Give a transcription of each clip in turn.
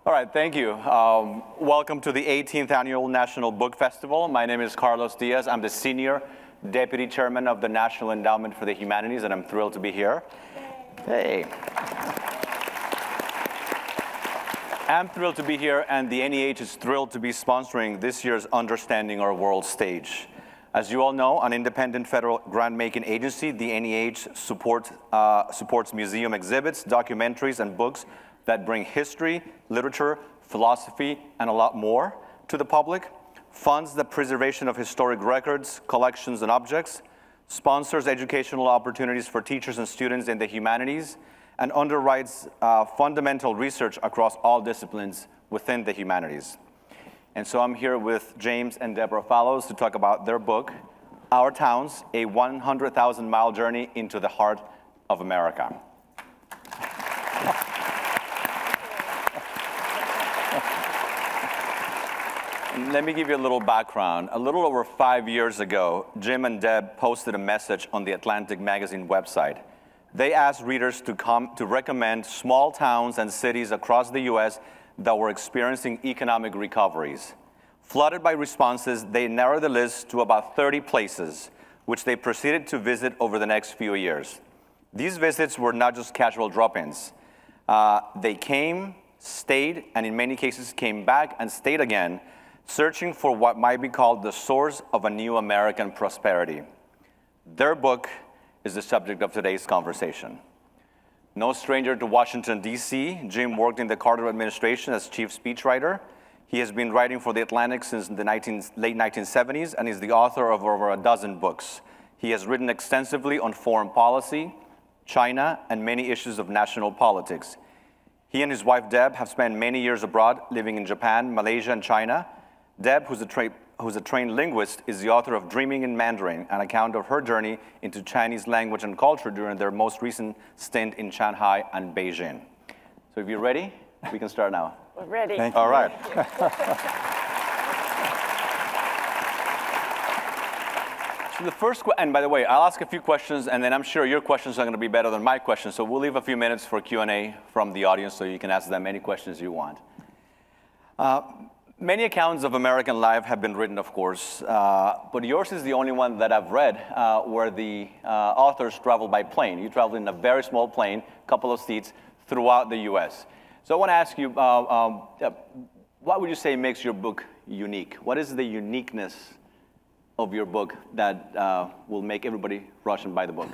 All right, thank you. Welcome to the 18th Annual National Book Festival. My name is Carlos Diaz. I'm the Senior Deputy Chairman of the National Endowment for the Humanities, and I'm thrilled to be here. Hey. I'm thrilled to be here, and the NEH is thrilled to be sponsoring this year's Understanding Our World stage. As you all know, an independent federal grant-making agency, the NEH supports museum exhibits, documentaries, and books that bring history, literature, philosophy, and a lot more to the public, funds the preservation of historic records, collections, and objects, sponsors educational opportunities for teachers and students in the humanities, and underwrites fundamental research across all disciplines within the humanities. And so I'm here with James and Deborah Fallows to talk about their book, Our Towns, a 100,000-mile journey into the heart of America. Let me give you a little background. A little over 5 years ago, Jim and Deb posted a message on the Atlantic Magazine website. They asked readers to recommend small towns and cities across the US that were experiencing economic recoveries. Flooded by responses, they narrowed the list to about 30 places, which they proceeded to visit over the next few years. These visits were not just casual drop-ins. They came, stayed, and in many cases came back and stayed again, searching for what might be called the source of a new American prosperity. Their book is the subject of today's conversation. No stranger to Washington, D.C., Jim worked in the Carter administration as chief speechwriter. He has been writing for The Atlantic since the late 1970s and is the author of over a dozen books. He has written extensively on foreign policy, China, and many issues of national politics. He and his wife, Deb, have spent many years abroad, living in Japan, Malaysia, and China. Deb, who's a trained linguist, is the author of Dreaming in Mandarin, an account of her journey into Chinese language and culture during their most recent stint in Shanghai and Beijing. So if you're ready, we can start now. We're ready. Thank you. All right. So the first, and by the way, I'll ask a few questions, and then I'm sure your questions are going to be better than my questions, so we'll leave a few minutes for Q&A from the audience so you can ask them any questions you want. Many accounts of American life have been written, of course, but yours is the only one that I've read where the authors travel by plane. You travel in a very small plane, a couple of seats, throughout the US. So I want to ask you, what would you say makes your book unique? What is the uniqueness of your book that will make everybody rush and buy the book?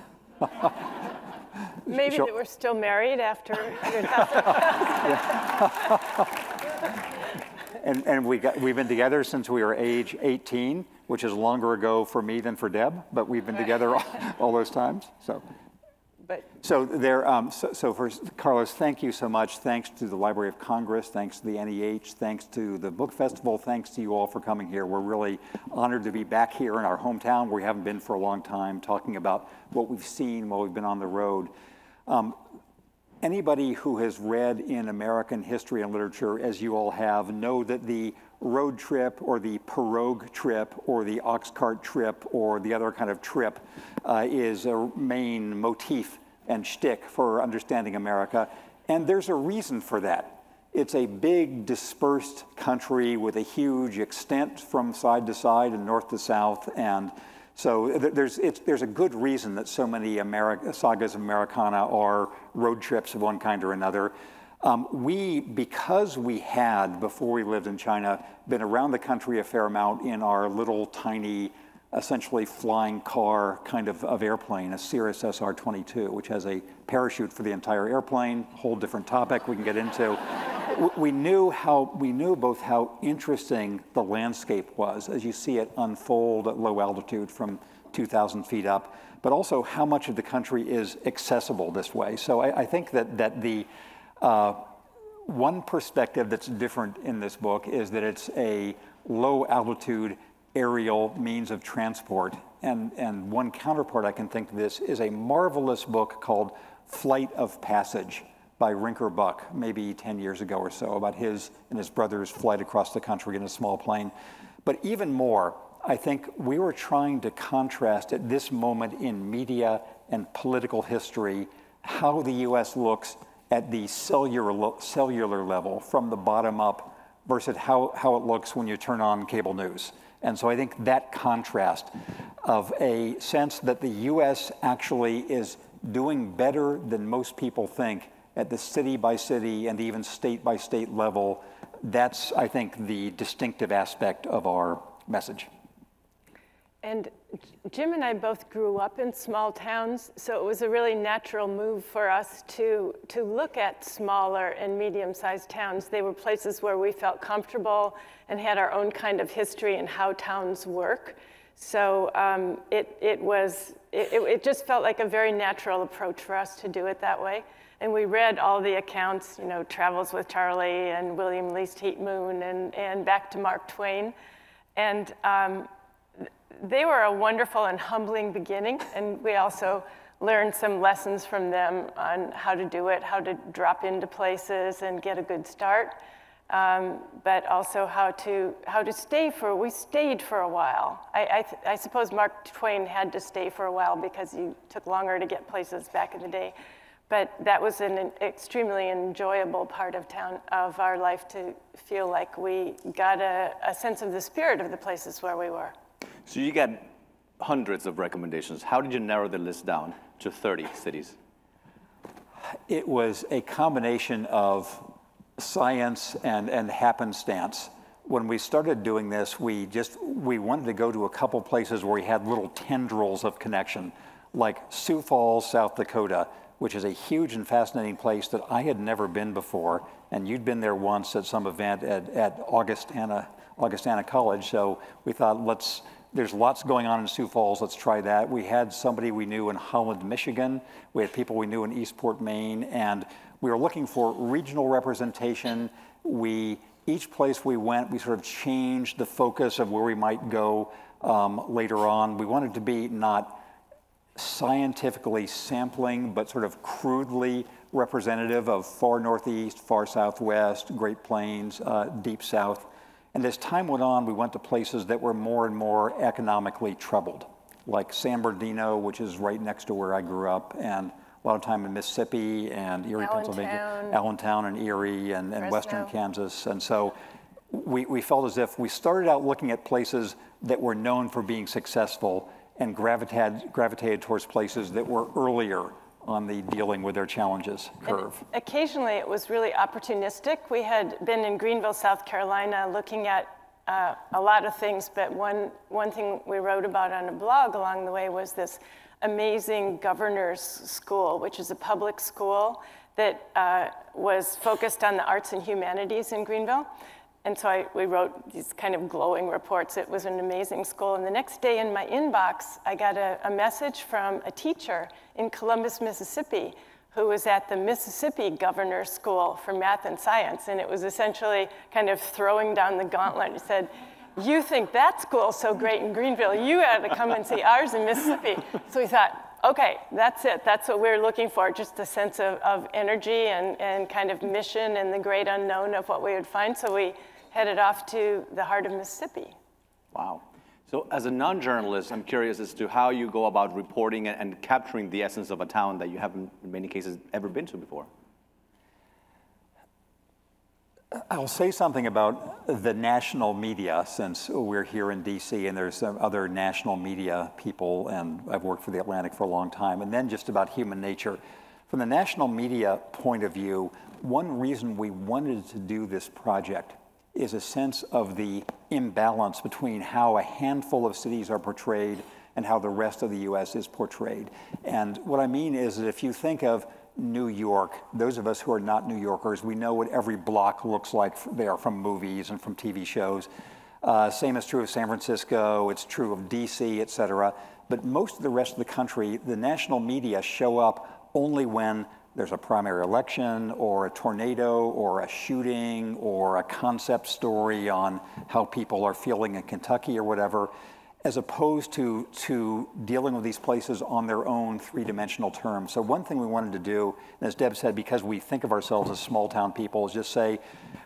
Maybe that we're still married after 100,000. And we've been together since we were age 18, which is longer ago for me than for Deb, but we've been together all those times. So first, Carlos, thank you so much. Thanks to the Library of Congress, thanks to the NEH, thanks to the Book Festival, thanks to you all for coming here. We're really honored to be back here in our hometown where we haven't been for a long time, talking about what we've seen while we've been on the road. Anybody who has read in American history and literature, as you all have, know that the road trip or the pirogue trip or the ox cart trip or the other kind of trip is a main motif and shtick for understanding America. And there's a reason for that. It's a big dispersed country with a huge extent from side to side and north to south. And so there's a good reason that so many sagas of Americana are road trips of one kind or another. Because we had, before we lived in China, been around the country a fair amount in our little tiny, essentially flying car kind of airplane, a Cirrus SR-22, which has a parachute for the entire airplane, whole different topic we can get into. We knew both how interesting the landscape was as you see it unfold at low altitude from 2,000 feet up, but also how much of the country is accessible this way. So I think that the one perspective that's different in this book is that it's a low altitude aerial means of transport. And one counterpart I can think of this is a marvelous book called Flight of Passage by Rinker Buck, maybe 10 years ago or so, about his and his brother's flight across the country in a small plane. But even more, I think we were trying to contrast at this moment in media and political history how the US looks at the cellular level from the bottom up versus how it looks when you turn on cable news. And so I think that contrast of a sense that the US actually is doing better than most people think at the city by city and even state by state level, that's, I think, the distinctive aspect of our message. And Jim and I both grew up in small towns, so it was a really natural move for us to look at smaller and medium-sized towns. They were places where we felt comfortable and had our own kind of history and how towns work. So it just felt like a very natural approach for us to do it that way. And we read all the accounts, you know, Travels with Charlie and William Least Heat Moon and back to Mark Twain. And they were a wonderful and humbling beginning, and we also learned some lessons from them on how to do it, how to drop into places and get a good start, but also how to stay we stayed for a while. I suppose Mark Twain had to stay for a while because he took longer to get places back in the day, but that was an extremely enjoyable part of our life to feel like we got a sense of the spirit of the places where we were. So you got hundreds of recommendations. How did you narrow the list down to 30 cities? It was a combination of science and happenstance. When we started doing this, we wanted to go to a couple places where we had little tendrils of connection, like Sioux Falls, South Dakota, which is a huge and fascinating place that I had never been before, and you'd been there once at some event at Augustana College, so we thought, there's lots going on in Sioux Falls, let's try that. We had somebody we knew in Holland, Michigan. We had people we knew in Eastport, Maine, and we were looking for regional representation. Each place we went, we sort of changed the focus of where we might go later on. We wanted to be not scientifically sampling, but sort of crudely representative of far northeast, far southwest, Great Plains, deep south. And as time went on, we went to places that were more and more economically troubled, like San Bernardino, which is right next to where I grew up, and a lot of time in Mississippi and Erie, Pennsylvania, Allentown and Erie and western Kansas. And so we felt as if we started out looking at places that were known for being successful and gravitated towards places that were earlier on the dealing with their challenges curve. And occasionally it was really opportunistic. We had been in Greenville, South Carolina, looking at a lot of things, but one thing we wrote about on a blog along the way was this amazing governor's school, which is a public school that was focused on the arts and humanities in Greenville. And so we wrote these kind of glowing reports. It was an amazing school. And the next day in my inbox, I got a message from a teacher in Columbus, Mississippi, who was at the Mississippi Governor's School for Math and Science. And it was essentially kind of throwing down the gauntlet. It said, you think that school's so great in Greenville, you ought to come and see ours in Mississippi. So we thought, okay, that's it. That's what we're looking for, just a sense of energy and kind of mission and the great unknown of what we would find. So we headed off to the heart of Mississippi. Wow. So as a non-journalist, I'm curious as to how you go about reporting and capturing the essence of a town that you haven't, in many cases, ever been to before. I'll say something about the national media, since we're here in DC and there's some other national media people, and I've worked for The Atlantic for a long time, and then just about human nature. From the national media point of view, one reason we wanted to do this project is a sense of the imbalance between how a handful of cities are portrayed and how the rest of the US is portrayed. And what I mean is that if you think of New York, those of us who are not New Yorkers, we know what every block looks like there from movies and from TV shows. Same is true of San Francisco, it's true of DC, et cetera. But most of the rest of the country, the national media show up only when there's a primary election or a tornado or a shooting or a concept story on how people are feeling in Kentucky or whatever, as opposed to dealing with these places on their own three-dimensional terms. So one thing we wanted to do, and as Deb said, because we think of ourselves as small town people, is just say,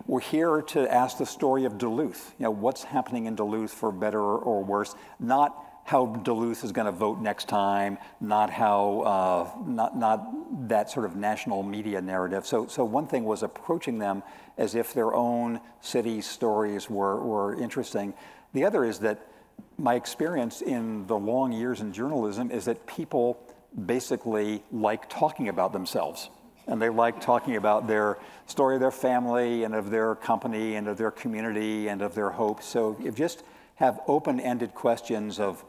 we're here to ask the story of Duluth. You know, what's happening in Duluth for better or worse, not how Duluth is going to vote next time, not how not that sort of national media narrative. So one thing was approaching them as if their own city stories were interesting. The other is that my experience in the long years in journalism is that people basically like talking about themselves. And they like talking about their story of their family and of their company and of their community and of their hopes. So you just have open-ended questions of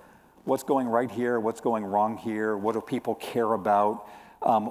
what's going right here, what's going wrong here, what do people care about,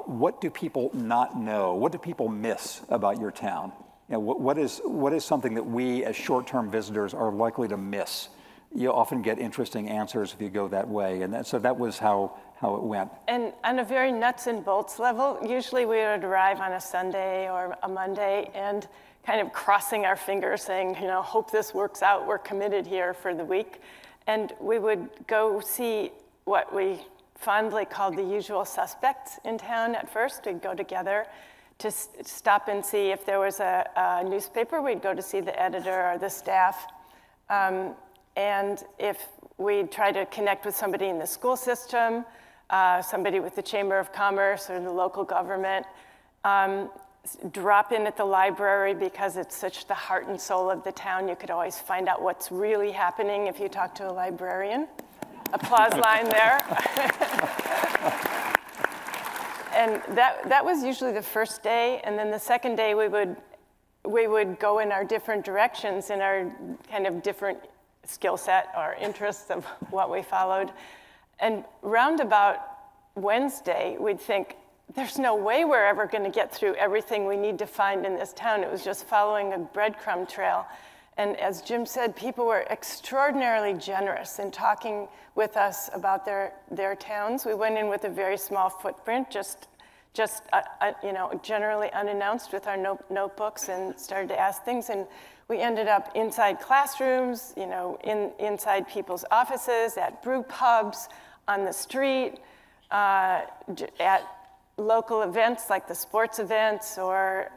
what do people not know, what do people miss about your town? You know, what is something that we as short-term visitors are likely to miss? You often get interesting answers if you go that way, and so that was how it went. And on a very nuts and bolts level, usually we would arrive on a Sunday or a Monday and kind of crossing our fingers saying, you know, hope this works out, we're committed here for the week. And we would go see what we fondly called the usual suspects in town at first. We'd go together to stop and see if there was a newspaper. We'd go to see the editor or the staff. And if we'd try to connect with somebody in the school system, somebody with the Chamber of Commerce or the local government, drop in at the library because it's such the heart and soul of the town. You could always find out what's really happening if you talk to a librarian. Applause line there. And that was usually the first day. And then the second day we would go in our different directions in our kind of different skill set or interests of what we followed. And round about Wednesday, we'd think, there's no way we're ever going to get through everything we need to find in this town. It was just following a breadcrumb trail. And as Jim said, people were extraordinarily generous in talking with us about their towns. We went in with a very small footprint, just you know, generally unannounced with our notebooks and started to ask things. And we ended up inside classrooms, you know, inside people's offices, at brew pubs, on the street, at local events like the sports events or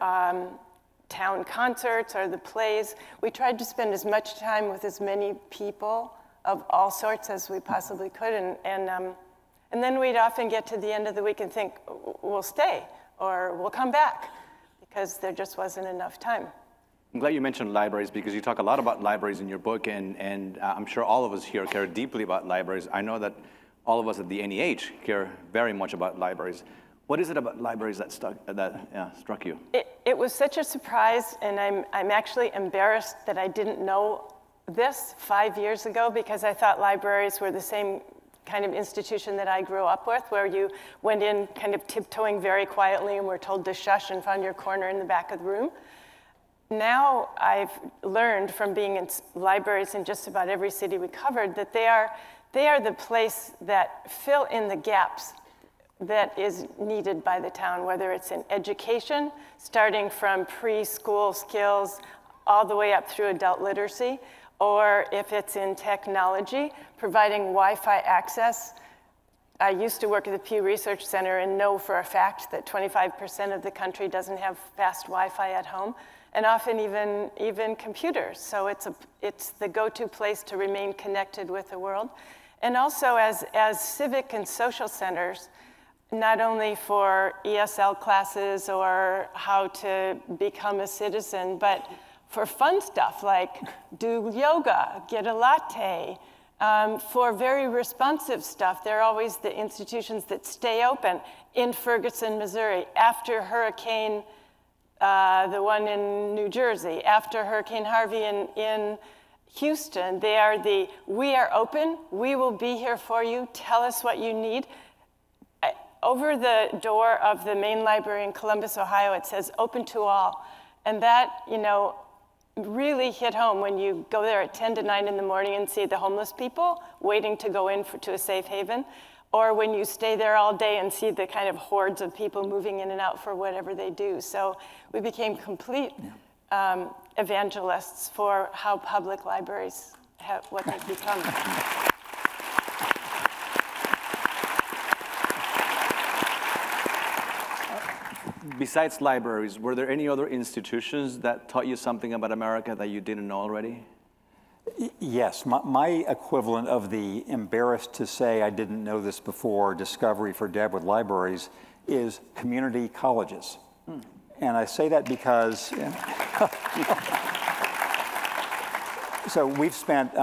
town concerts or the plays. We tried to spend as much time with as many people of all sorts as we possibly could. And then we'd often get to the end of the week and think, we'll stay or we'll come back because there just wasn't enough time. I'm glad you mentioned libraries because you talk a lot about libraries in your book, and I'm sure all of us here care deeply about libraries. I know that all of us at the NEH care very much about libraries. What is it about libraries that struck you? It was such a surprise, and I'm actually embarrassed that I didn't know this 5 years ago because I thought libraries were the same kind of institution that I grew up with, where you went in kind of tiptoeing very quietly and were told to shush and found your corner in the back of the room. Now I've learned from being in libraries in just about every city we covered that they are the place that fill in the gaps that is needed by the town, whether it's in education, starting from preschool skills all the way up through adult literacy, or if it's in technology, providing Wi-Fi access. I used to work at the Pew Research Center and know for a fact that 25% of the country doesn't have fast Wi-Fi at home, and often even computers. So it's the go-to place to remain connected with the world. And also as civic and social centers, not only for ESL classes or how to become a citizen, but for fun stuff like do yoga, get a latte. For very responsive stuff, there are always the institutions that stay open. In Ferguson, Missouri, after Hurricane, the one in New Jersey, after Hurricane Harvey in Houston, they are we are open, we will be here for you, tell us what you need. Over the door of the main library in Columbus, Ohio, it says open to all. And that, you know, really hit home when you go there at 10 to 9 in the morning and see the homeless people waiting to go in to a safe haven, or when you stay there all day and see the kind of hordes of people moving in and out for whatever they do. So we became complete evangelists for how public libraries have what they've become. Besides libraries, were there any other institutions that taught you something about America that you didn't know already? Yes, my equivalent of the embarrassed to say I didn't know this before discovery for Deb with libraries is community colleges. And I say that because, so we've spent,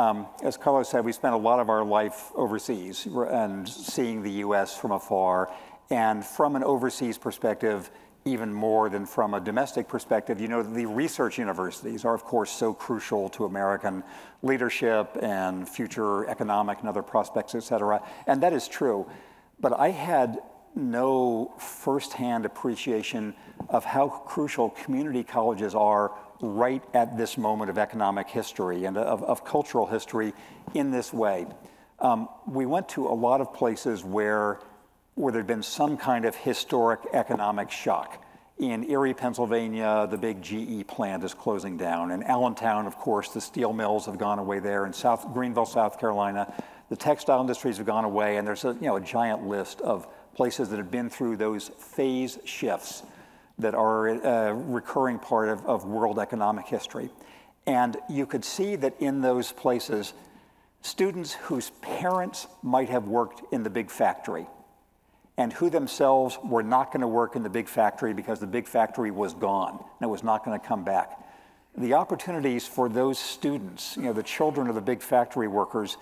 as Carlos said, we spent a lot of our life overseas and seeing the US from afar. And from an overseas perspective, even more than from a domestic perspective, you know, the research universities are, of course, so crucial to American leadership and future economic and other prospects, et cetera. And that is true. But I had no firsthand appreciation of how crucial community colleges are right at this moment of economic history and of cultural history in this way. We went to a lot of places where there'd been some kind of historic economic shock. In Erie, Pennsylvania, the big GE plant is closing down. In Allentown, of course, the steel mills have gone away there. In Greenville, South Carolina, the textile industries have gone away. And there's a giant list of places that have been through those phase shifts that are a recurring part of world economic history. And you could see that in those places, students whose parents might have worked in the big factory and who themselves were not going to work in the big factory because the big factory was gone and it was not going to come back. The opportunities for those students, the children of the big factory workers,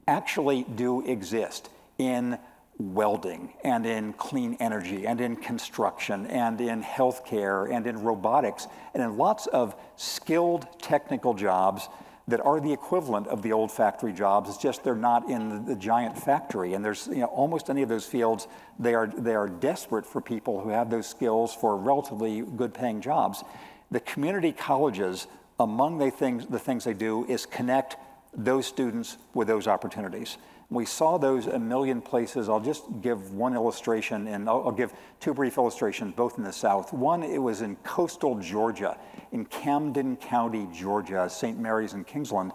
actually do exist in welding and in clean energy and in construction and in healthcare and in robotics and in lots of skilled technical jobs that are the equivalent of the old factory jobs. It's just they're not in the giant factory. And there's almost any of those fields, they are desperate for people who have those skills for relatively good paying jobs. The community colleges, among the things they do is connect those students with those opportunities. We saw those a million places. I'll just give one illustration, and I'll give two brief illustrations, both in the South. One, it was in coastal Georgia, in Camden County, Georgia, St. Mary's and Kingsland.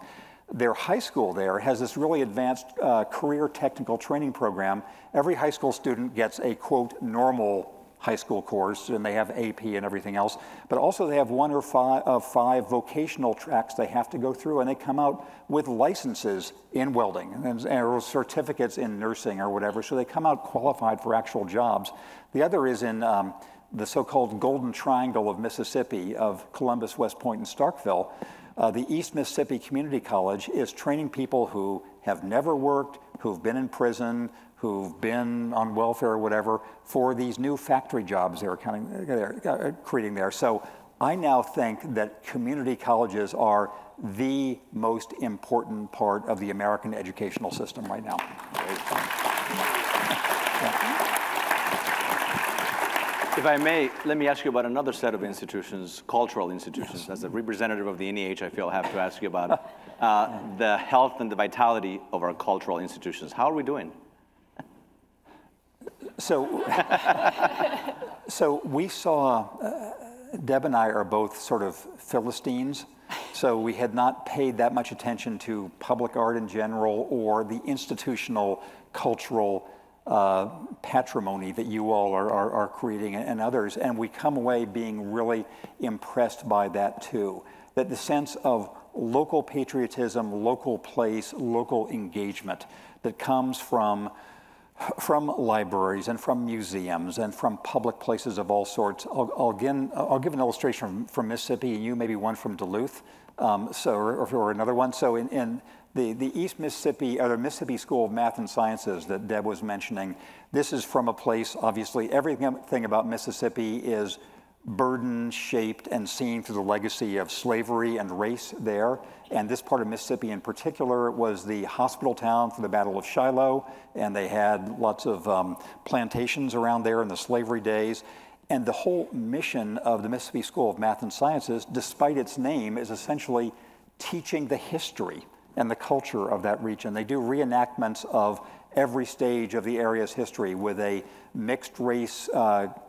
Their high school there has this really advanced career technical training program. Every high school student gets a, quote, normal high school course, and they have AP and everything else. But also they have one or five vocational tracks they have to go through, and they come out with licenses in welding or certificates in nursing or whatever. So they come out qualified for actual jobs. The other is in the so-called Golden Triangle of Mississippi, of Columbus, West Point, and Starkville. The East Mississippi Community College is training people who have never worked, who've been in prison, who've been on welfare or whatever, for these new factory jobs they're creating there. So I now think that community colleges are the most important part of the American educational system right now. If I may, let me ask you about another set of institutions, cultural institutions. Yes. As a representative of the NEH, I feel I have to ask you about the health and the vitality of our cultural institutions. How are we doing? So we saw, Deb and I are both sort of Philistines, so we had not paid that much attention to public art in general or the institutional cultural patrimony that you all are creating and others, and we come away being really impressed by that too. That the sense of local patriotism, local place, local engagement that comes from libraries and from museums and from public places of all sorts. I'll give an illustration from Mississippi, and you maybe one from Duluth, or another one. So in the East Mississippi, or the Mississippi School of Math and Sciences that Deb was mentioning, this is from a place, obviously, everything about Mississippi is burden shaped and seen through the legacy of slavery and race there. And this part of Mississippi in particular was the hospital town for the Battle of Shiloh, and they had lots of plantations around there in the slavery days. And the whole mission of the Mississippi School of Math and Sciences, despite its name, is essentially teaching the history and the culture of that region. They do reenactments of every stage of the area's history with a mixed race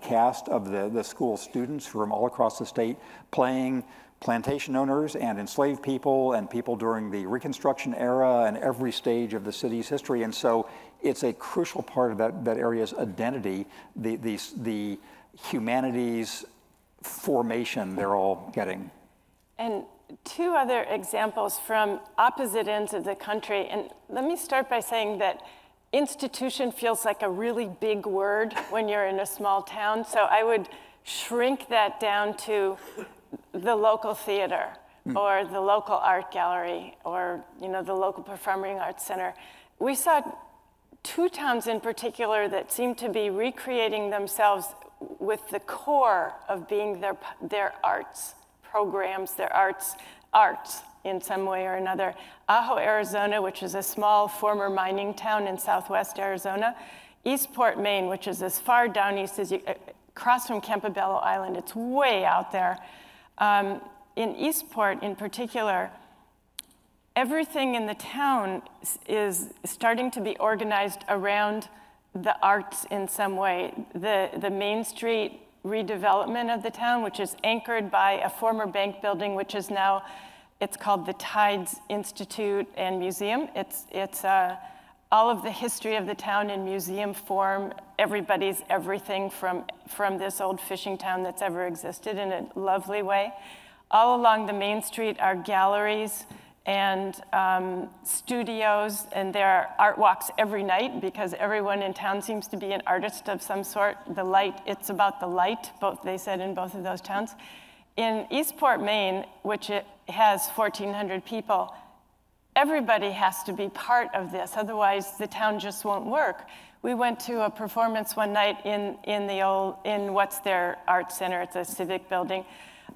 cast of the school students from all across the state playing plantation owners and enslaved people and people during the Reconstruction era and every stage of the city's history. And so it's a crucial part of that area's identity, the humanities formation they're all getting. And two other examples from opposite ends of the country. And let me start by saying that institution feels like a really big word when you're in a small town. So I would shrink that down to the local theater or the local art gallery or the local performing arts center. We saw two towns in particular that seemed to be recreating themselves with the core of being their arts programs, their arts in some way or another. Ajo, Arizona, which is a small former mining town in southwest Arizona. Eastport, Maine, which is as far down east as you, across from Campobello Island. It's way out there. In Eastport, in particular, everything in the town is starting to be organized around the arts in some way. The Main Street redevelopment of the town, which is anchored by a former bank building, which is now, it's called the Tides Institute and Museum. It's all of the history of the town in museum form. Everybody's everything from this old fishing town that's ever existed in a lovely way. All along the Main Street are galleries and studios, and there are art walks every night because everyone in town seems to be an artist of some sort. The light, it's about the light, they said in both of those towns. In Eastport, Maine, which it has 1,400 people, everybody has to be part of this, otherwise the town just won't work. We went to a performance one night in what's their art center, it's a civic building,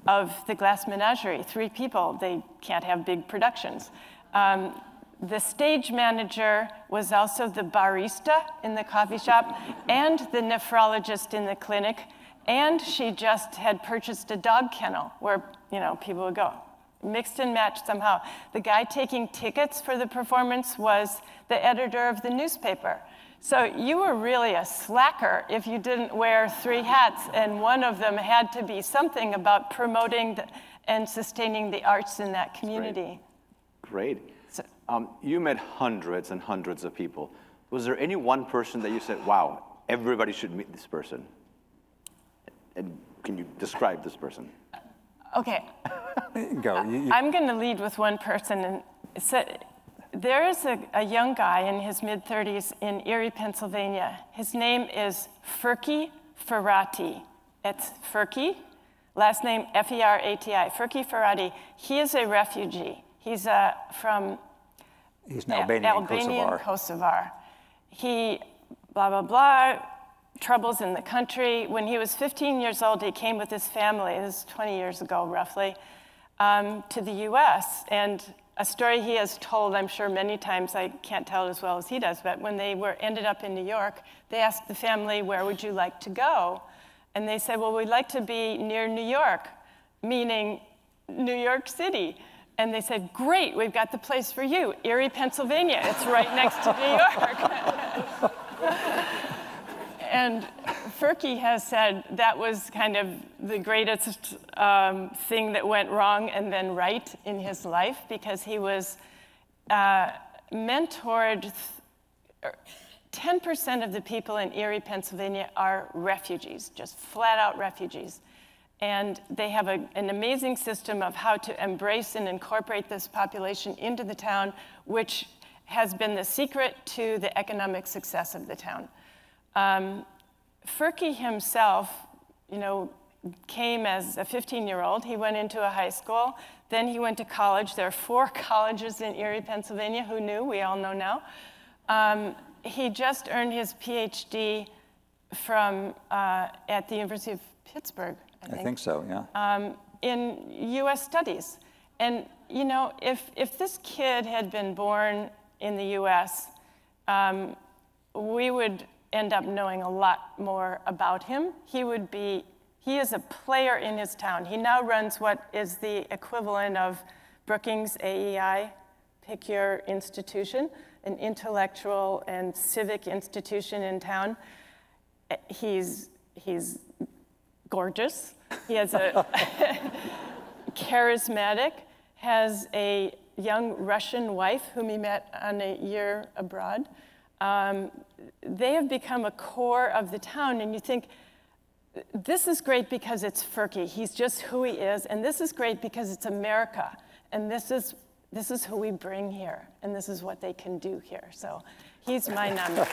of the Glass Menagerie, 3 people. They can't have big productions. The stage manager was also the barista in the coffee shop and the nephrologist in the clinic, and she just had purchased a dog kennel where people would go. Mixed and matched somehow. The guy taking tickets for the performance was the editor of the newspaper. So you were really a slacker if you didn't wear 3 hats, and one of them had to be something about promoting and sustaining the arts in that community. Great. So, you met hundreds and hundreds of people. Was there any one person that you said, wow, everybody should meet this person? And can you describe this person? Okay. Go. I'm going to lead with one person. And there is a young guy in his mid-30s in Erie, Pennsylvania. His name is Furky Ferrati. It's Furky, last name F-E-R-A-T-I, Furky Ferrati. He is a refugee. He's from Albanian Kosovar. He, blah, blah, blah, troubles in the country. When he was 15 years old, he came with his family, this is 20 years ago roughly, to the US. And a story he has told, I'm sure, many times. I can't tell it as well as he does, but when they ended up in New York, they asked the family, where would you like to go? And they said, well, we'd like to be near New York, meaning New York City. And they said, great, we've got the place for you, Erie, Pennsylvania. It's right next to New York. And Furky has said that was kind of the greatest thing that went wrong and then right in his life, because he was mentored. 10% of the people in Erie, Pennsylvania are refugees, just flat out refugees. And they have an amazing system of how to embrace and incorporate this population into the town, which has been the secret to the economic success of the town. Furky himself, came as a 15-year-old. He went into a high school. Then he went to college. There are 4 colleges in Erie, Pennsylvania. Who knew? We all know now. He just earned his Ph.D. from at the University of Pittsburgh, I think so, yeah. In U.S. studies. And if this kid had been born in the U.S., we would end up knowing a lot more about him. He is a player in his town. He now runs what is the equivalent of Brookings AEI, pick your institution, an intellectual and civic institution in town. He's gorgeous. He has a charismatic, has a young Russian wife whom he met on a year abroad. They have become a core of the town, and you think, This is great because it's Ferky. He's just who he is. And this is great because it's America. And this is who we bring here. And this is what they can do here. So he's my nominee.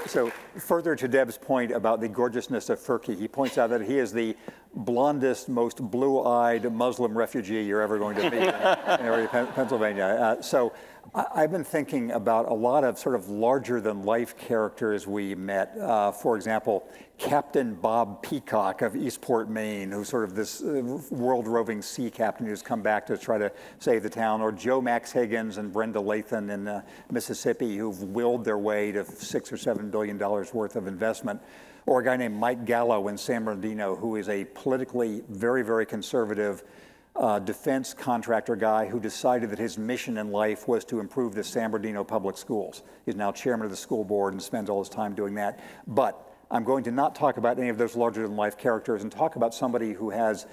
So further to Deb's point about the gorgeousness of Ferky, he points out that he is the blondest, most blue-eyed Muslim refugee you're ever going to meet in area Pennsylvania. So I've been thinking about a lot of sort of larger-than-life characters we met. For example, Captain Bob Peacock of Eastport, Maine, who's sort of this world-roving sea captain who's come back to try to save the town, or Joe Max Higgins and Brenda Lathan in Mississippi, who've willed their way to $6 or $7 billion worth of investment, or a guy named Mike Gallo in San Bernardino, who is a politically very, very conservative defense contractor guy who decided that his mission in life was to improve the San Bernardino public schools. He's now chairman of the school board and spends all his time doing that. But I'm going to not talk about any of those larger-than-life characters and talk about somebody who has,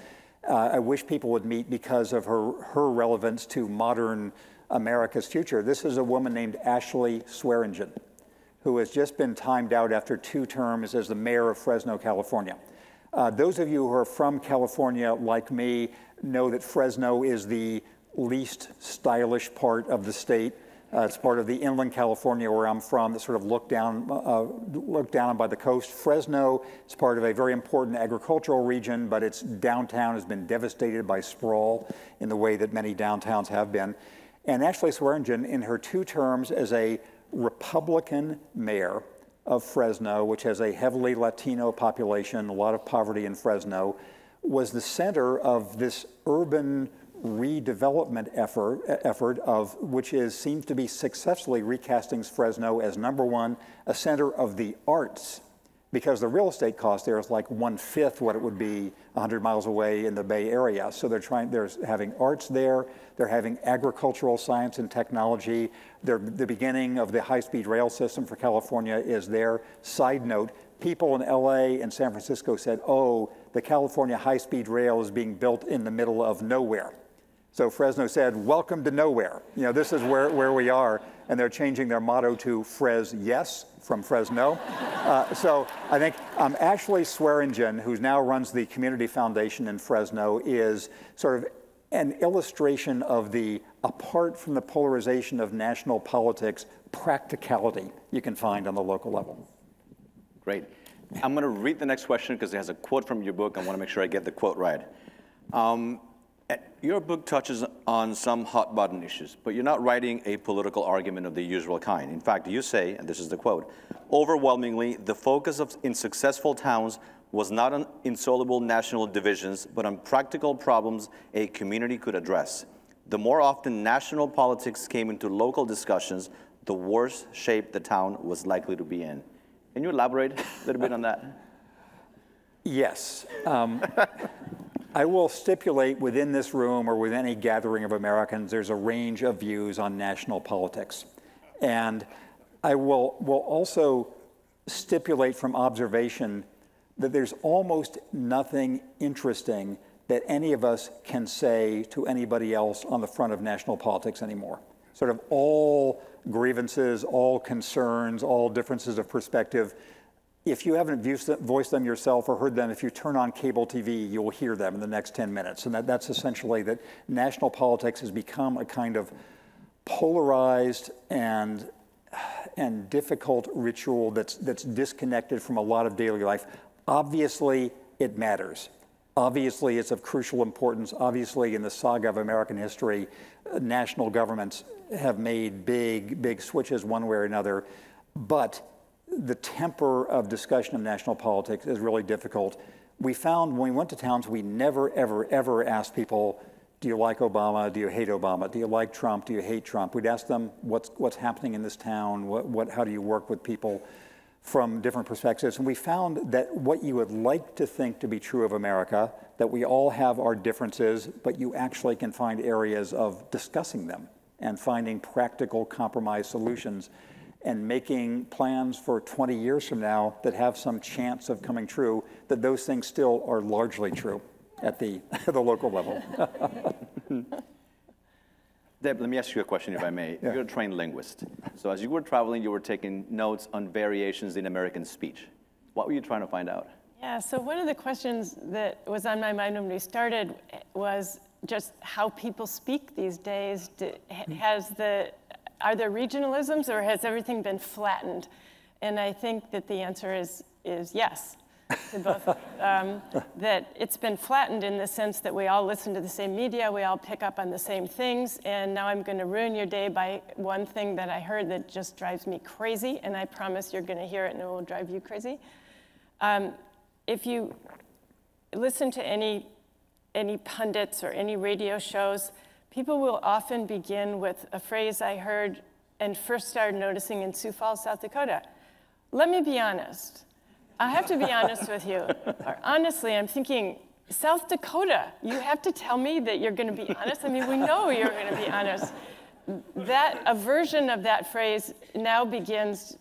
I wish people would meet because of her relevance to modern America's future. This is a woman named Ashley Swearingen, who has just been timed out after 2 terms as the mayor of Fresno, California. Those of you who are from California, like me, know that Fresno is the least stylish part of the state. It's part of the inland California where I'm from, that sort of looked down by the coast. Fresno is part of a very important agricultural region, but its downtown has been devastated by sprawl in the way that many downtowns have been. And Ashley Swearingen, in her 2 terms as a Republican mayor of Fresno, which has a heavily Latino population, a lot of poverty in Fresno, was the center of this urban redevelopment effort of which seems to be successfully recasting Fresno as #1, a center of the arts, because the real estate cost there is like 1/5 what it would be 100 miles away in the Bay Area. So they're having arts there, they're having agricultural science and technology. The beginning of the high-speed rail system for California is there. Side note, people in LA and San Francisco said, oh, the California high-speed rail is being built in the middle of nowhere. So Fresno said, welcome to nowhere. You know, this is where we are. And they're changing their motto to Fres Yes from Fresno. So I think Ashley Swearingen, who now runs the Community Foundation in Fresno, is sort of an illustration of the, apart from the polarization of national politics, practicality you can find on the local level. Great. I'm going to read the next question because it has a quote from your book. I want to make sure I get the quote right. Your book touches on some hot-button issues, but you're not writing a political argument of the usual kind. In fact, you say, and this is the quote, overwhelmingly, the focus in successful towns was not on insoluble national divisions, but on practical problems a community could address. The more often national politics came into local discussions, the worse shape the town was likely to be in. Can you elaborate a little bit on that? Yes. I will stipulate within this room or with any gathering of Americans, there's a range of views on national politics. And I will also stipulate from observation that there's almost nothing interesting that any of us can say to anybody else on the front of national politics anymore. Sort of all grievances, all concerns, all differences of perspective. If you haven't voiced them yourself or heard them, if you turn on cable TV, you'll hear them in the next 10 minutes. And that's essentially that national politics has become a kind of polarized and difficult ritual that's disconnected from a lot of daily life. Obviously, it matters. Obviously, it's of crucial importance. Obviously, in the saga of American history, national governments have made big switches one way or another. But the temper of discussion of national politics is really difficult. We found when we went to towns, we never, ever asked people, do you like Obama? Do you hate Obama? Do you like Trump? Do you hate Trump? We'd ask them, what's happening in this town? How do you work with people from different perspectives? And we found that what you would like to think to be true of America, that we all have our differences, but you actually can find areas of discussing them and finding practical compromise solutions and making plans for 20 years from now that have some chance of coming true, that those things still are largely true at the local level. Deb, let me ask you a question, if I may. Yeah. You're a trained linguist. So as you were traveling, you were taking notes on variations in American speech. What were you trying to find out? Yeah, so one of the questions that was on my mind when we started was just how people speak these days. Are there regionalisms, or has everything been flattened? And I think that the answer is yes to both. That it's been flattened in the sense that we all listen to the same media, we all pick up on the same things, and now I'm going to ruin your day by one thing that I heard that just drives me crazy, and I promise you're going to hear it and it will drive you crazy. If you listen to any pundits or any radio shows, people will often begin with a phrase I heard and first started noticing in Sioux Falls, South Dakota. Let me be honest. I have to be honest with you. Or, honestly, I'm thinking, South Dakota, you have to tell me that you're going to be honest? I mean, we know you're going to be honest. A version of that phrase now begins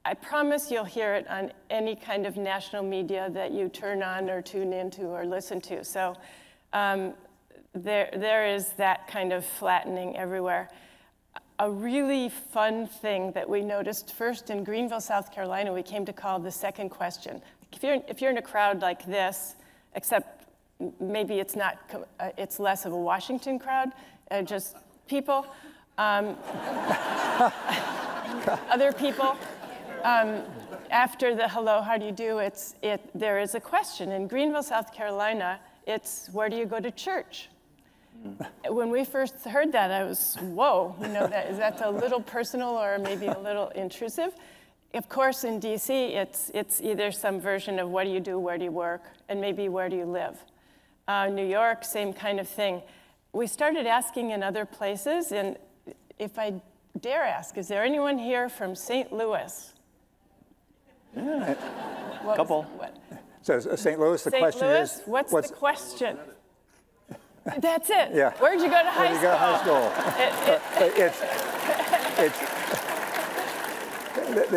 I promise you'll hear it on any kind of national media that you turn on or tune into or listen to. So there is that kind of flattening everywhere. A really fun thing that we noticed first in Greenville, South Carolina, we came to call the second question. If you're in a crowd like this, except maybe it's not, it's less of a Washington crowd, just people, other people. After the hello, how do you do, there is a question. In Greenville, South Carolina, it's where do you go to church? When we first heard that, I was, whoa, that's a little personal or maybe a little intrusive. Of course, in DC, it's either some version of what do you do, where do you work, and maybe where do you live. New York, same kind of thing. We started asking in other places, and if I dare ask, is there anyone here from St. Louis? Yeah, a couple. So St. Louis, the question is... What's the question? That's it. Yeah. Where'd you go to high school?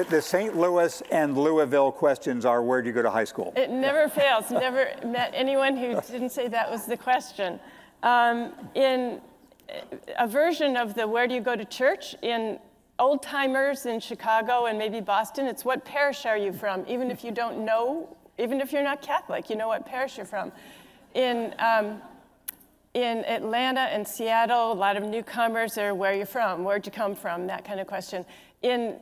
The St. Louis and Louisville questions are, where do you go to high school? It never fails. Never met anyone who didn't say that was the question. In a version of the where do you go to church, in old timers in Chicago and maybe Boston, it's what parish are you from? Even if you don't know, even if you're not Catholic, you know what parish you're from. In Atlanta and Seattle, a lot of newcomers are where you're from, where'd you come from, that kind of question. In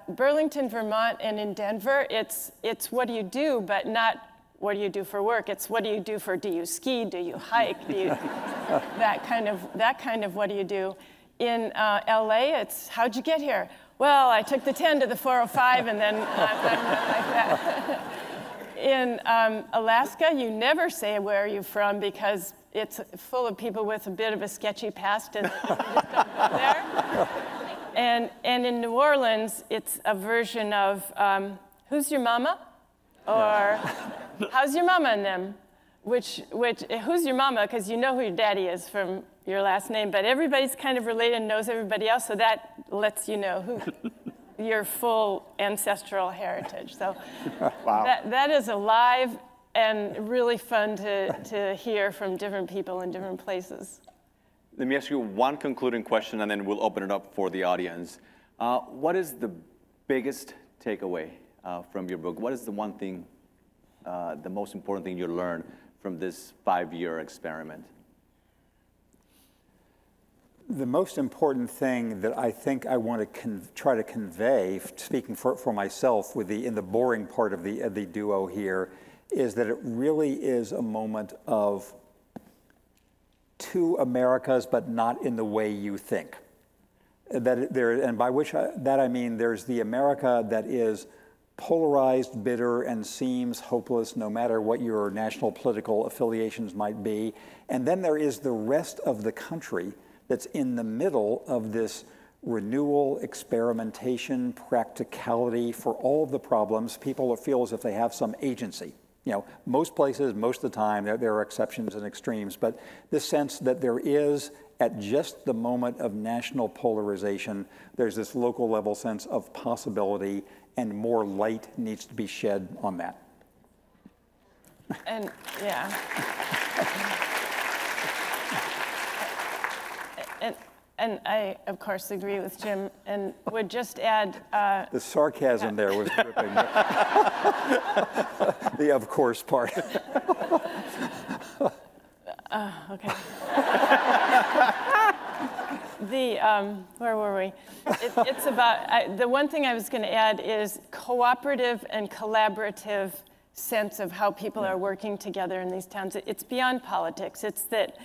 Burlington, Vermont, and in Denver, it's what do you do, but not what do you do for work. It's what do you do do you ski, do you hike, do you, that kind of what do you do. In LA, it's how'd you get here? Well, I took the 10 to the 405 and then like that. In Alaska, you never say where are you from because it's full of people with a bit of a sketchy past and you just don't go there. And in New Orleans, it's a version of who's your mama? Or how's your mama and them? Which who's your mama? Because you know who your daddy is from your last name, but everybody's kind of related and knows everybody else, so that lets you know who your full ancestral heritage. So wow. that is alive and really fun to hear from different people in different places. Let me ask you one concluding question, and then we'll open it up for the audience. What is the biggest takeaway from your book? What is the one thing, the most important thing you learned from this 5-year experiment? The most important thing that I think I want to try to convey, speaking for myself in the boring part of the duo here, is that it really is a moment of two Americas, but not in the way you think. And by which that I mean there's the America that is polarized, bitter, and seems hopeless no matter what your national political affiliations might be. And then there is the rest of the country that's in the middle of this renewal, experimentation, practicality for all of the problems. People feel as if they have some agency. Most places, most of the time, there are exceptions and extremes, but this sense that there is, at just the moment of national polarization, there's this local level sense of possibility, and more light needs to be shed on that. And yeah. And I, of course, agree with Jim, and would just add... the sarcasm there was dripping. The of course part. Okay. Where were we? It's about, the one thing I was going to add is cooperative and collaborative sense of how people are working together in these towns. It's beyond politics. It's that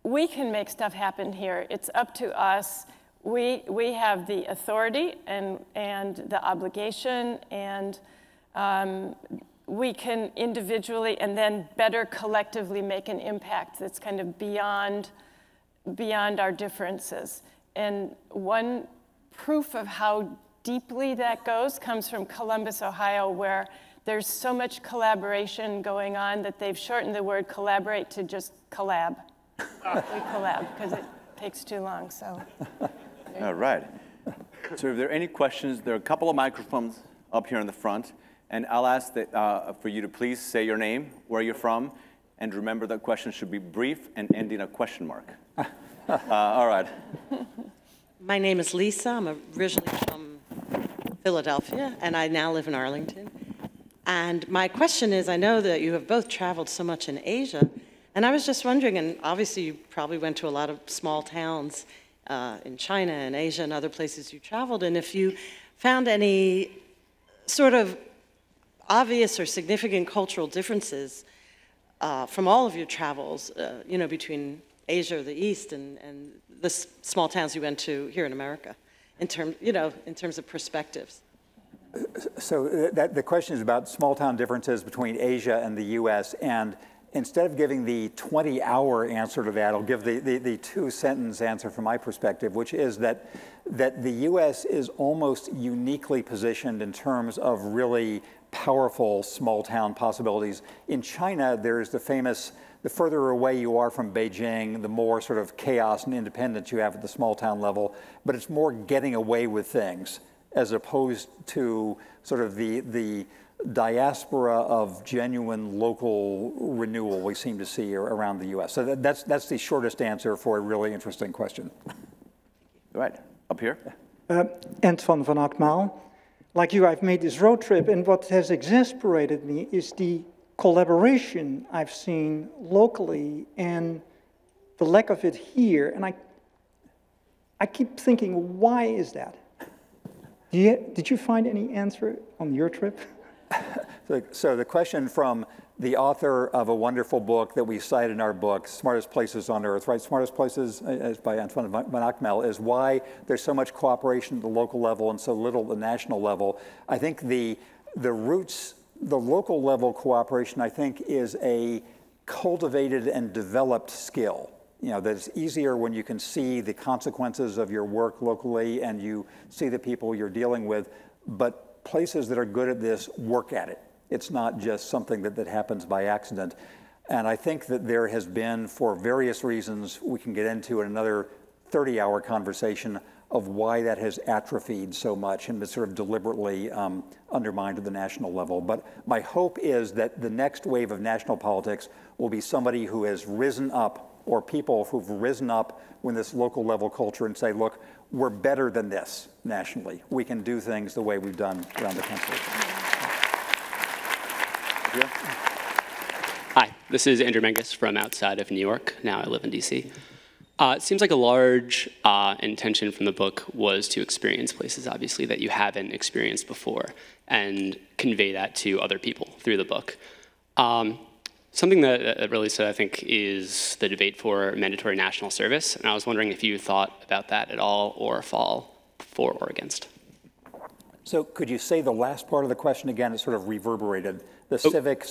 we can make stuff happen here. It's up to us. We have the authority and the obligation, and we can individually and then better collectively make an impact that's kind of beyond our differences. And one proof of how deeply that goes comes from Columbus, Ohio, where there's so much collaboration going on that they've shortened the word collaborate to just collab. We collab, because it takes too long, so. All right. So if there are any questions, there are a couple of microphones up here in the front, and I'll ask that, for you to please say your name, where you're from, and remember that question should be brief and end in a question mark. All right. My name is Lisa. I'm originally from Philadelphia, and I now live in Arlington. And my question is, I know that you have both traveled so much in Asia, and I was just wondering, and obviously you probably went to a lot of small towns in China and Asia and other places you traveled, and if you found any sort of obvious or significant cultural differences from all of your travels, you know, between Asia or the East and the small towns you went to here in America, in terms of perspectives. So the question is about small town differences between Asia and the U.S., and instead of giving the 20-hour answer to that, I'll give the two-sentence answer from my perspective, which is that the U.S. is almost uniquely positioned in terms of really powerful small-town possibilities. In China, there's the famous, the further away you are from Beijing, the more sort of chaos and independence you have at the small-town level, but it's more getting away with things as opposed to sort of the diaspora of genuine local renewal we seem to see around the U.S. So that's the shortest answer for a really interesting question. Right, up here. Antoine van Akmaal. Like you, I've made this road trip, and what has exasperated me is the collaboration I've seen locally and the lack of it here. And I keep thinking, why is that? Did you find any answer on your trip? So the question from the author of a wonderful book that we cite in our book, Smartest Places on Earth, right? Smartest Places, by Antoine van Akmaal, is why there's so much cooperation at the local level and so little at the national level. I think the roots, the local level cooperation, I think, is a cultivated and developed skill. You know, that it's easier when you can see the consequences of your work locally and you see the people you're dealing with, but places that are good at this work at it. It's not just something that happens by accident. And I think that there has been, for various reasons we can get into in another 30-hour conversation, of why that has atrophied so much and been sort of deliberately undermined at the national level. But my hope is that the next wave of national politics will be somebody who has risen up, or people who've risen up with this local level culture and say, look, we're better than this nationally. We can do things the way we've done around the country. Yeah. Hi, this is Andrew Menges from outside of New York. Now I live in DC. It seems like a large intention from the book was to experience places, obviously, that you haven't experienced before and convey that to other people through the book. Something that really stood, I think, is the debate for mandatory national service. And I was wondering if you thought about that at all or fall for or against. So could you say the last part of the question again? It sort of reverberated. The civic...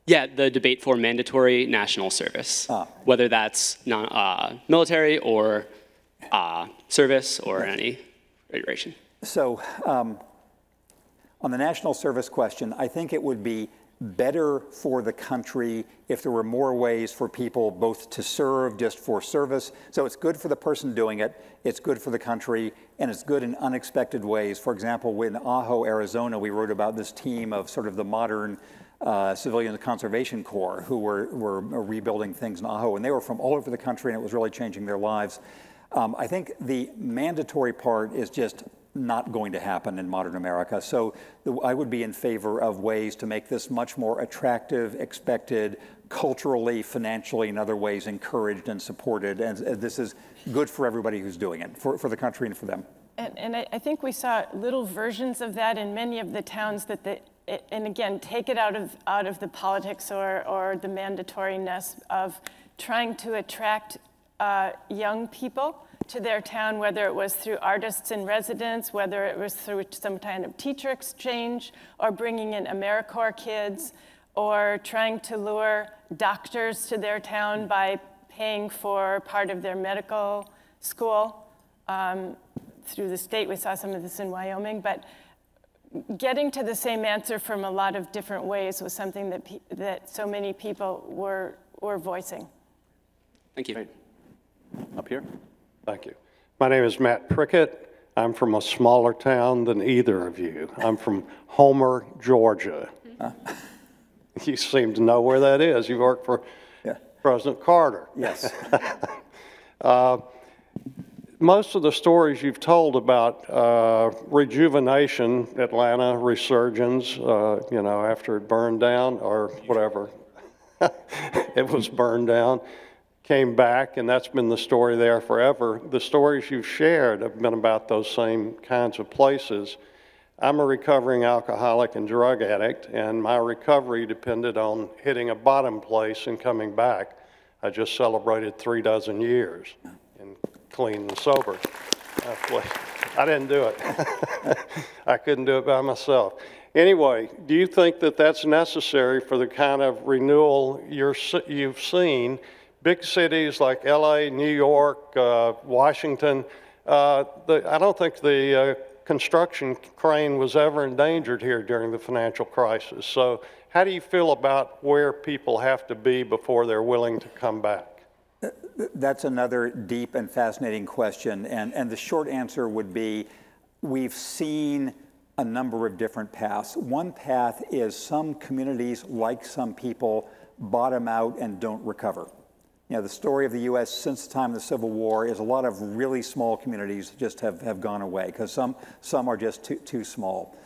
Yeah, the debate for mandatory national service, whether that's military or service or any iteration. So on the national service question, I think it would be better for the country if there were more ways for people both to serve just for service. So it's good for the person doing it, it's good for the country, and it's good in unexpected ways. For example, in Ajo, Arizona, we wrote about this team of sort of the modern Civilian Conservation Corps who were rebuilding things in Ajo, and they were from all over the country, and it was really changing their lives. I think the mandatory part is just not going to happen in modern America. So I would be in favor of ways to make this much more attractive, expected, culturally, financially, and other ways encouraged and supported. And this is good for everybody who's doing it, for the country and for them. And I think we saw little versions of that in many of the towns and again, take it out of the politics or the mandatoriness of trying to attract young people to their town, whether it was through artists in residence, whether it was through some kind of teacher exchange, or bringing in AmeriCorps kids, or trying to lure doctors to their town by paying for part of their medical school. Through the state, we saw some of this in Wyoming, but getting to the same answer from a lot of different ways was something that so many people were voicing. Thank you. Great. Up here. Thank you. My name is Matt Prickett. I'm from a smaller town than either of you. I'm from Homer, Georgia. You seem to know where that is. You worked for President Carter. Yes. Most of the stories you've told about rejuvenation, Atlanta resurgence, you know, after it burned down or whatever, it was burned down, came back, and that's been the story there forever. The stories you've shared have been about those same kinds of places. I'm a recovering alcoholic and drug addict, and my recovery depended on hitting a bottom place and coming back. I just celebrated 36 years in clean and sober. I didn't do it. I couldn't do it by myself. Anyway, do you think that that's necessary for the kind of renewal you've seen? Big cities like LA, New York, Washington, I don't think the construction crane was ever endangered here during the financial crisis. So how do you feel about where people have to be before they're willing to come back? That's another deep and fascinating question. And the short answer would be, we've seen a number of different paths. One path is some communities, like some people, bottom out and don't recover. You know, the story of the U.S. since the time of the Civil War is a lot of really small communities just have gone away because some are just too small.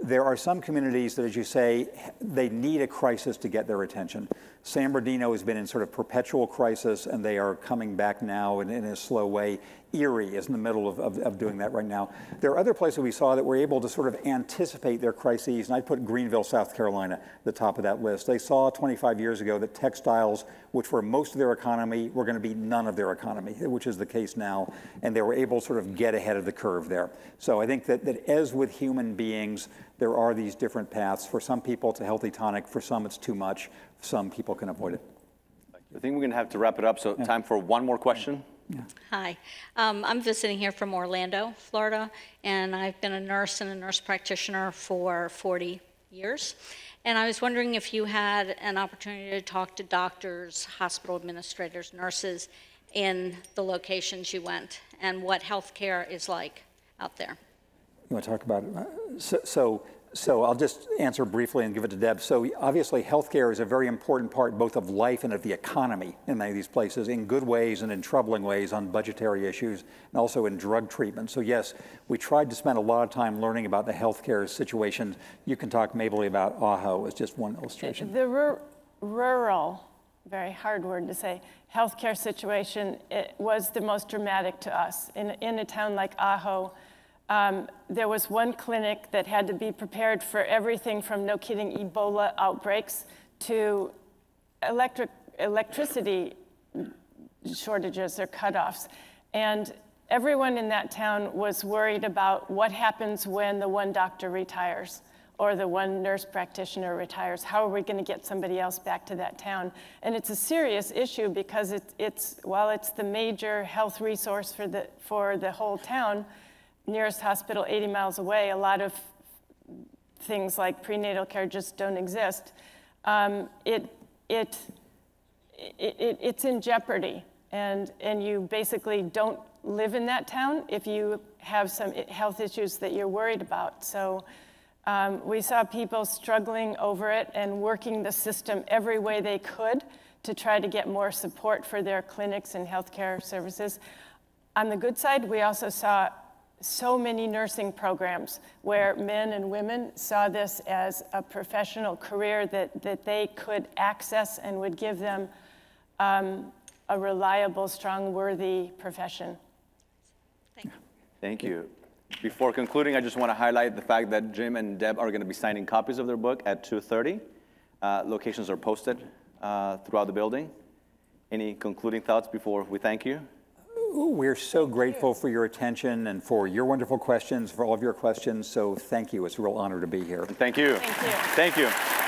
There are some communities that, as you say, they need a crisis to get their attention. San Bernardino has been in sort of perpetual crisis, and they are coming back now in a slow way. Erie is in the middle of doing that right now. There are other places we saw that were able to sort of anticipate their crises, and I'd put Greenville, South Carolina, at the top of that list. They saw 25 years ago that textiles, which were most of their economy, were going to be none of their economy, which is the case now, and they were able to sort of get ahead of the curve there. So I think that as with human beings, there are these different paths. For some people, it's a healthy tonic. For some, it's too much. Some people can avoid it. I think we're going to have to wrap it up, so time for one more question. Yeah. Hi, I'm visiting here from Orlando, Florida, and I've been a nurse and a nurse practitioner for 40 years. And I was wondering if you had an opportunity to talk to doctors, hospital administrators, nurses in the locations you went, and what healthcare is like out there. You want to talk about it? So I'll just answer briefly and give it to Deb. So obviously healthcare is a very important part both of life and of the economy in many of these places, in good ways and in troubling ways on budgetary issues, and also in drug treatment. So yes, we tried to spend a lot of time learning about the healthcare situation. You can talk maybe about Ajo as just one illustration. The rural, very hard word to say, healthcare situation, it was the most dramatic to us. In a town like Ajo, there was one clinic that had to be prepared for everything from, no kidding, Ebola outbreaks to electricity shortages or cutoffs. And everyone in that town was worried about what happens when the one doctor retires or the one nurse practitioner retires. How are we going to get somebody else back to that town? And it's a serious issue because while it's the major health resource for the whole town, nearest hospital 80 miles away, a lot of things like prenatal care just don't exist. It's in jeopardy, and you basically don't live in that town if you have some health issues that you're worried about. So We saw people struggling over it and working the system every way they could to try to get more support for their clinics and healthcare services. On the good side, we also saw so many nursing programs where men and women saw this as a professional career that they could access and would give them a reliable, strong, worthy profession. Thank you. Thank you. Before concluding, I just want to highlight the fact that Jim and Deb are going to be signing copies of their book at 2:30. Locations are posted throughout the building. Any concluding thoughts before we thank you? We're so grateful for your attention and for your wonderful questions, for all of your questions. So thank you. It's a real honor to be here. Thank you. Thank you. Thank you.